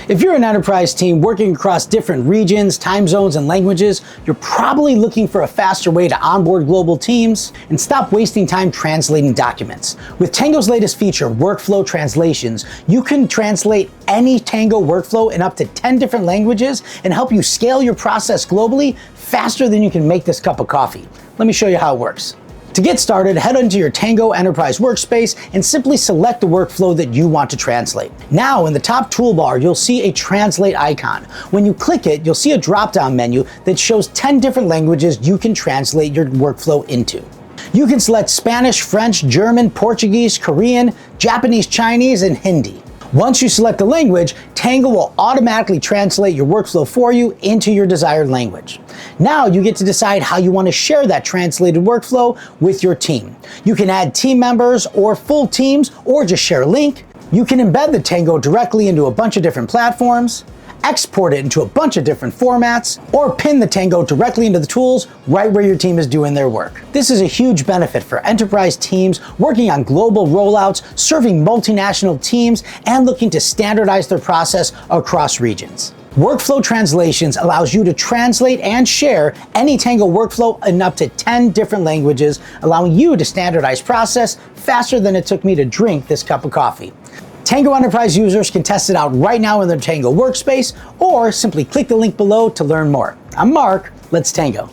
If you're an enterprise team working across different regions, time zones, and languages, you're probably looking for a faster way to onboard global teams and stop wasting time translating documents. With Tango's latest feature, Workflow Translations, you can translate any Tango workflow in up to 10 different languages and help you scale your process globally faster than you can make this cup of coffee. Let me show you how it works. To get started, head into your Tango Enterprise workspace and simply select the workflow that you want to translate. Now, in the top toolbar, you'll see a translate icon. When you click it, you'll see a drop-down menu that shows 10 different languages you can translate your workflow into. You can select Spanish, French, German, Portuguese, Korean, Japanese, Chinese, and Hindi. Once you select a language, Tango will automatically translate your workflow for you into your desired language. Now you get to decide how you want to share that translated workflow with your team. You can add team members or full teams, or just share a link. You can embed the Tango directly into a bunch of different platforms, export it into a bunch of different formats, or pin the Tango directly into the tools right where your team is doing their work. This is a huge benefit for enterprise teams working on global rollouts, serving multinational teams, and looking to standardize their process across regions. Workflow Translations allows you to translate and share any Tango workflow in up to 10 different languages, allowing you to standardize process faster than it took me to drink this cup of coffee. Tango Enterprise users can test it out right now in their Tango workspace, or simply click the link below to learn more. I'm Marc, let's Tango.